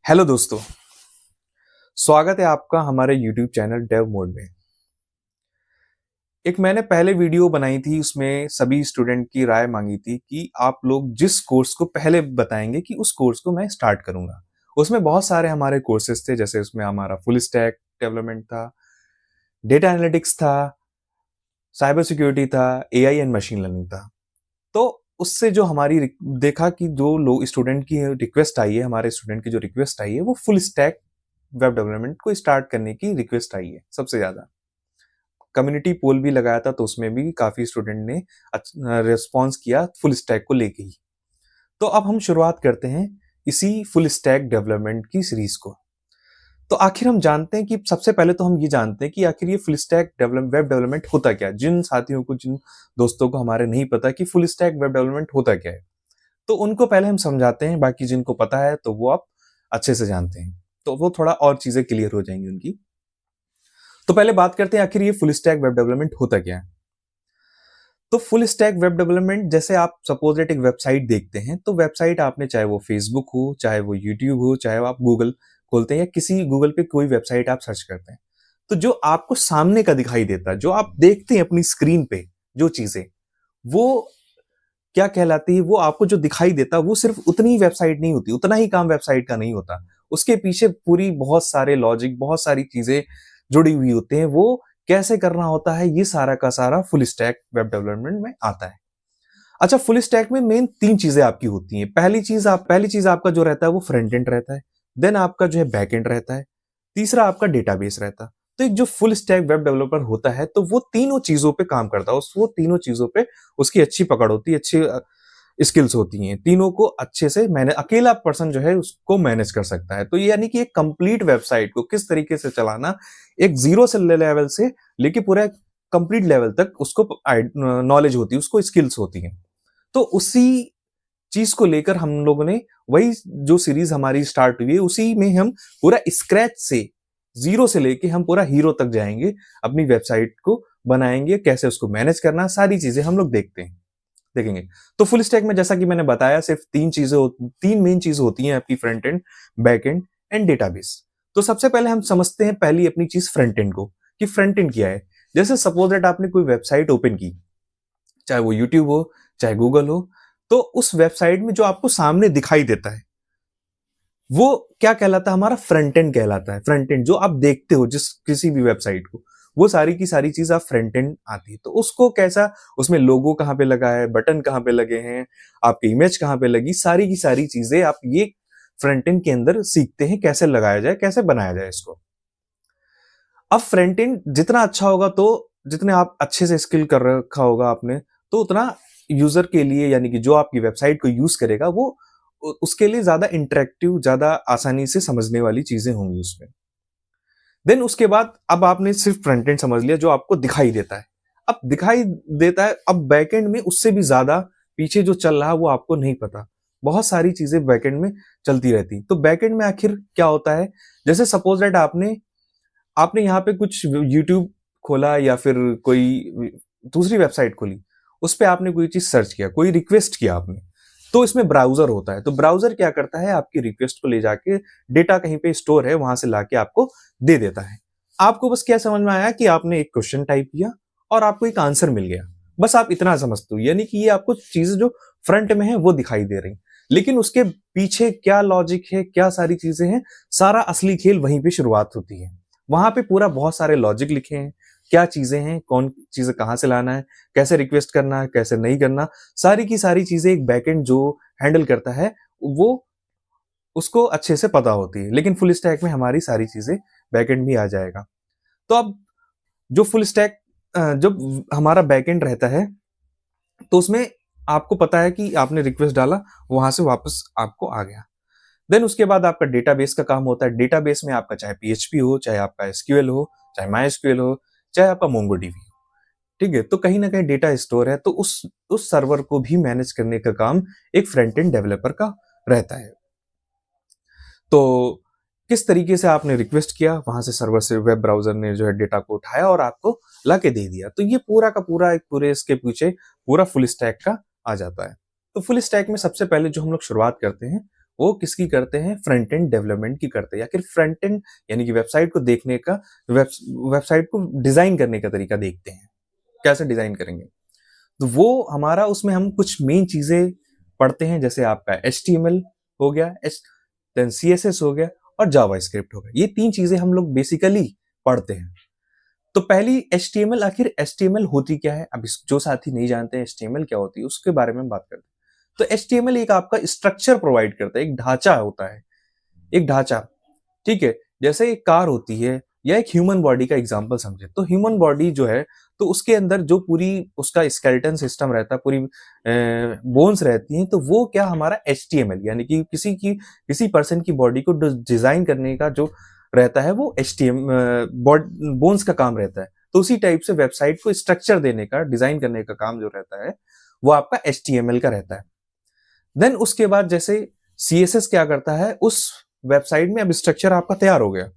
Hello दोस्तों, स्वागत है आपका हमारे YouTube चैनल डेव मोड में। एक मैंने पहले वीडियो बनाई थी, उसमें सभी स्टूडेंट की राय मांगी थी कि आप लोग जिस कोर्स को पहले बताएंगे कि उस कोर्स को मैं स्टार्ट करूंगा। उसमें बहुत सारे हमारे कोर्सेज थे, जैसे उसमें हमारा फुल स्टैक डेवलपमेंट था, डेटा एनालिटिक्स था, साइबर सिक्योरिटी था, एआई एंड मशीन लर्निंग था। तो उससे जो हमारी देखा कि जो लोग स्टूडेंट की रिक्वेस्ट आई है, हमारे स्टूडेंट की जो रिक्वेस्ट आई है वो फुल स्टैक वेब डेवलपमेंट को स्टार्ट करने की रिक्वेस्ट आई है सबसे ज्यादा। कम्युनिटी पोल भी लगाया था तो उसमें भी काफी स्टूडेंट ने रिस्पॉन्स किया फुल स्टैक को लेके ही। तो अब हम शुरुआत करते हैं इसी फुल स्टैक डेवलपमेंट की सीरीज को। तो आखिर हम जानते हैं कि सबसे पहले तो हम ये जानते हैं कि आखिर ये full stack develop web development होता क्या है। जिन साथियों को, जिन दोस्तों को हमारे नहीं पता कि फुल स्टैक वेब डेवलपमेंट होता क्या है, तो उनको पहले हम समझाते हैं। बाकी जिनको पता है तो वो आप अच्छे से जानते हैं, तो वो थोड़ा और चीजें क्लियर हो जाएंगी उनकी। तो पहले बात करते हैं आखिर ये फुल स्टैक वेब डेवलपमेंट होता क्या है। तो फुल स्टैक वेब डेवलपमेंट, जैसे आप सपोज एक वेबसाइट देखते हैं, तो वेबसाइट आपने, चाहे वो फेसबुक हो, चाहे वो यूट्यूब हो, चाहे वो आप गूगल खोलते हैं या किसी गूगल पे कोई वेबसाइट आप सर्च करते हैं, तो जो आपको सामने का दिखाई देता है, जो आप देखते हैं अपनी स्क्रीन पे, जो चीजें, वो क्या कहलाती है, वो आपको जो दिखाई देता है वो सिर्फ उतनी ही वेबसाइट नहीं होती, उतना ही काम वेबसाइट का नहीं होता। उसके पीछे पूरी बहुत सारे लॉजिक, बहुत सारी चीजें जुड़ी हुई होती हैं। वो कैसे करना होता है, ये सारा का सारा फुल स्टैक वेब डेवलपमेंट में आता है। अच्छा, फुल स्टैक में मेन तीन चीजें आपकी होती हैं। पहली चीज आपका जो रहता है वो फ्रंट एंड रहता है, देन आपका जो है बैक एंड रहता है, तीसरा आपका डेटाबेस रहता है। तो एक जो फुल स्टैक वेब डेवलपर होता है, तो वो तीनों चीजों पे काम करता है, वो तीनों चीजों पे उसकी अच्छी पकड़ होती है, अच्छी स्किल्स होती हैं। तीनों को अच्छे से मैंने, अकेला पर्सन जो है उसको मैनेज कर सकता है। तो ये यानी कि एक कंप्लीट वेबसाइट को किस तरीके से चलाना, एक जीरो से लेवल से लेके पूरा कंप्लीट लेवल तक उसको नॉलेज होती है, उसको स्किल्स होती हैं। तो उसी चीज को लेकर हम लोगों ने, वही जो सीरीज हमारी स्टार्ट हुई है, उसी में हम पूरा स्क्रैच से, जीरो से लेके हम पूरा हीरो तक जाएंगे, अपनी वेबसाइट को बनाएंगे, कैसे उसको मैनेज करना, सारी चीजें हम लोग देखेंगे। तो फुल स्टैक में जैसा कि मैंने बताया, सिर्फ तीन मेन चीज होती हैं आपकी, front end, back and and database. तो सबसे पहले हम समझते हैं पहली अपनी चीज फ्रंट एंड को, कि फ्रंट एंड क्या है। जैसे सपोज दैट आपने कोई वेबसाइट ओपन की, चाहे वो यूट्यूब हो, चाहे गूगल हो, तो उस वेबसाइट में जो आपको सामने दिखाई देता है वो क्या कहलाता है, हमारा फ्रंट एंड कहलाता है। फ्रंट एंड जो आप देखते हो जिस किसी भी वेबसाइट को, वो सारी की सारी चीज आप फ्रंट एंड आती है। तो उसको कैसा, उसमें लोगो कहाँ पे लगा है, बटन कहाँ पे लगे हैं, आपकी इमेज कहाँ पे लगी, सारी की सारी चीजें आप ये फ्रंट एंड के अंदर सीखते हैं, कैसे लगाया जाए, कैसे बनाया जाए इसको। अब फ्रंट एंड जितना अच्छा होगा, तो जितने आप अच्छे से स्किल कर रखा होगा आपने, तो उतना यूजर के लिए, यानी कि जो आपकी वेबसाइट को यूज करेगा, वो उसके लिए ज्यादा इंटरेक्टिव, ज्यादा आसानी से समझने वाली चीजें होंगी उसमें। देन उसके बाद अब आपने सिर्फ फ्रंट एंड समझ लिया जो आपको दिखाई देता है। अब दिखाई देता है, अब बैक एंड में उससे भी ज्यादा पीछे जो चल रहा है वो आपको नहीं पता। बहुत सारी चीजें बैक एंड में चलती रहती। तो बैक एंड में आखिर क्या होता है, जैसे सपोज दैट आपने आपने यहाँ पे कुछ यूट्यूब खोला या फिर कोई दूसरी वेबसाइट खोली, उस पर आपने कोई चीज सर्च किया, कोई रिक्वेस्ट किया आपने, तो इसमें ब्राउजर होता है। तो ब्राउजर क्या करता है, आपकी रिक्वेस्ट को ले जाके, डेटा कहीं पे स्टोर है वहां से लाके आपको दे देता है। आपको बस क्या समझ में आया कि आपने एक क्वेश्चन टाइप किया और आपको एक आंसर मिल गया, बस आप इतना समझते हो। यानी कि ये आपको चीजें जो फ्रंट में है वो दिखाई दे रही, लेकिन उसके पीछे क्या लॉजिक है, क्या सारी चीजें हैं, सारा असली खेल वहीं पे शुरुआत होती है। वहां पे पूरा बहुत सारे लॉजिक लिखे हैं, क्या चीजें हैं, कौन चीजें कहां से लाना है, कैसे रिक्वेस्ट करना है, कैसे नहीं करना, सारी की सारी चीजें एक बैकएंड जो हैंडल करता है, वो उसको अच्छे से पता होती है। लेकिन फुल स्टैक में हमारी सारी चीजें बैकएंड भी आ जाएगा। तो अब जो फुल स्टैक, जब हमारा बैकएंड रहता है, तो उसमें आपको पता है कि आपने रिक्वेस्ट डाला, वहां से वापस आपको आ गया। देन उसके बाद आपका डेटाबेस का काम होता है। डेटाबेस में आपका चाहे पीएचपी हो, चाहे आपका एसक्यूएल हो, चाहे माई एसक्यूएल हो, चाहे आपका मोंगोडीबी हो, ठीक है। तो कहीं ना कहीं डेटा स्टोर है, तो उस सर्वर को भी मैनेज करने का काम एक फ्रंट एंड डेवलपर का रहता है। तो किस तरीके से आपने रिक्वेस्ट किया, वहां से सर्वर से वेब ब्राउजर ने जो है डेटा को उठाया और आपको लाके दे दिया, तो ये पूरा का पूरा एक पूरे इसके पीछे पूरा फुल स्टैक का आ जाता है। तो फुल स्टैक में सबसे पहले जो हम लोग शुरुआत करते हैं वो किसकी करते हैं, फ्रंट एंड डेवलपमेंट की करते हैं, या फिर फ्रंट एंड यानी कि वेबसाइट को देखने का, वेबसाइट को डिजाइन करने का तरीका देखते हैं, कैसे डिजाइन करेंगे। तो वो हमारा, उसमें हम कुछ मेन चीजें पढ़ते हैं, जैसे आपका HTML हो गया, देन CSS हो गया और जावास्क्रिप्ट हो गया। ये 3 चीजें हम लोग बेसिकली पढ़ते हैं। तो पहली HTML, आखिर HTML होती क्या है? अब जो साथी नहीं जानते हैं HTML क्या होती है, उसके बारे में बात करते हैं। तो HTML एक आपका स्ट्रक्चर प्रोवाइड करता है, एक ढांचा होता है, एक ढांचा, ठीक है। जैसे एक कार होती है या एक ह्यूमन बॉडी का एग्जांपल समझे, तो ह्यूमन बॉडी जो है, तो उसके अंदर जो पूरी उसका स्केलेटन सिस्टम रहता है, पूरी बोन्स रहती हैं, तो वो क्या हमारा HTML यानी कि किसी पर्सन की बॉडी को डिजाइन करने का जो रहता है, वो बोन्स का काम रहता है। तो उसी टाइप से वेबसाइट को स्ट्रक्चर देने का, डिजाइन करने का काम जो रहता है, वो आपका HTML का रहता है। देन उसके बाद जैसे CSS क्या करता है, उस वेबसाइट में अब स्ट्रक्चर आपका तैयार हो गया।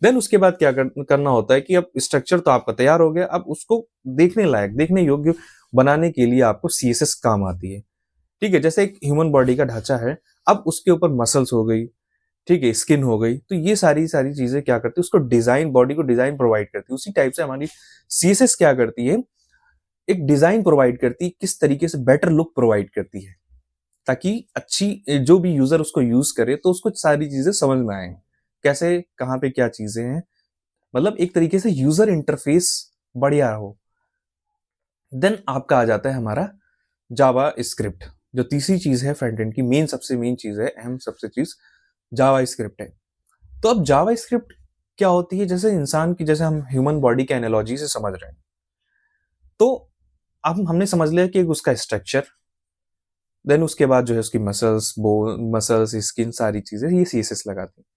देन उसके बाद क्या करना होता है कि अब स्ट्रक्चर तो आपका तैयार हो गया, अब उसको देखने लायक, देखने योग्य बनाने के लिए आपको CSS काम आती है, ठीक है। जैसे एक ह्यूमन बॉडी का ढांचा है, अब उसके ऊपर मसल्स हो गई, ठीक है, स्किन हो गई, तो ये सारी सारी चीजें क्या करती है, उसको डिजाइन, बॉडी को डिजाइन प्रोवाइड करती है। उसी टाइप से हमारी CSS क्या करती है, एक डिजाइन प्रोवाइड करती है, किस तरीके से बेटर लुक प्रोवाइड करती है, ताकि अच्छी जो भी यूजर उसको यूज करे तो उसको सारी चीजें समझ में आए, कैसे कहाँ पे क्या चीजें हैं, मतलब एक तरीके से यूजर इंटरफेस बढ़िया हो। देन आपका आ जाता है हमारा जावा स्क्रिप्ट, जो तीसरी चीज है फ्रंट एंड की, मेन सबसे मेन चीज है, अहम सबसे चीज जावा स्क्रिप्ट है। तो अब जावा स्क्रिप्ट क्या होती है, जैसे इंसान की, जैसे हम ह्यूमन बॉडी के एनालॉजी से समझ रहे हैं, तो अब हमने समझ लिया कि उसका स्ट्रक्चर, देन उसके बाद जो है उसकी मसल्स, स्किन, सारी चीजें ये CSS लगाती है।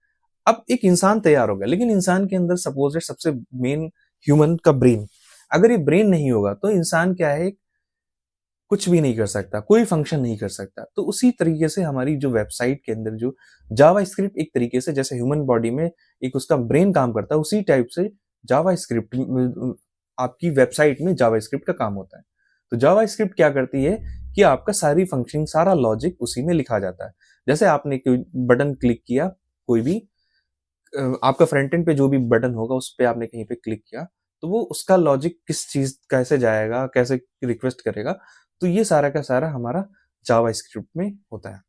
अब एक इंसान तैयार हो गया, लेकिन इंसान के अंदर सपोज सबसे मेन ह्यूमन का ब्रेन, अगर ये ब्रेन नहीं होगा तो इंसान क्या है, कुछ भी नहीं कर सकता, कोई फंक्शन नहीं कर सकता। तो उसी तरीके से हमारी जो वेबसाइट के अंदर जो जावा स्क्रिप्ट, एक तरीके से जैसे ह्यूमन बॉडी में एक उसका ब्रेन काम करता है, उसी टाइप से जावा स्क्रिप्ट आपकी वेबसाइट में जावा स्क्रिप्ट का काम होता है। तो जावा स्क्रिप्ट क्या करती है कि आपका सारी फंक्शन, सारा लॉजिक उसी में लिखा जाता है। जैसे आपने कोई बटन क्लिक किया, कोई भी आपका फ्रंट एंड पे जो भी बटन होगा उस पे आपने कहीं पे क्लिक किया, तो वो उसका लॉजिक किस चीज कैसे जाएगा, कैसे रिक्वेस्ट करेगा, तो ये सारा का सारा हमारा जावा स्क्रिप्ट में होता है।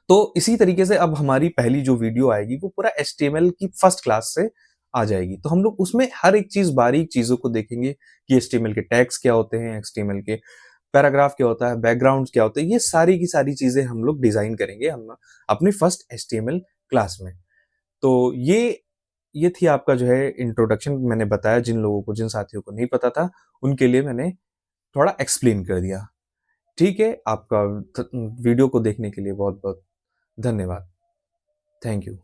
तो इसी तरीके से अब हमारी पहली जो वीडियो आएगी वो पूरा HTML की फर्स्ट क्लास से आ जाएगी। तो हम लोग उसमें हर एक चीज, बारीक चीजों को देखेंगे कि HTML के टैग्स क्या होते हैं, HTML के पैराग्राफ क्या होता है, बैकग्राउंड क्या होते हैं, ये सारी की सारी चीजें हम लोग डिजाइन करेंगे हम अपनी फर्स्ट HTML क्लास में। तो ये थी आपका जो है इंट्रोडक्शन, मैंने बताया जिन लोगों को, जिन साथियों को नहीं पता था, उनके लिए मैंने थोड़ा एक्सप्लेन कर दिया। ठीक है, आपका वीडियो को देखने के लिए बहुत बहुत धन्यवाद। Thank you.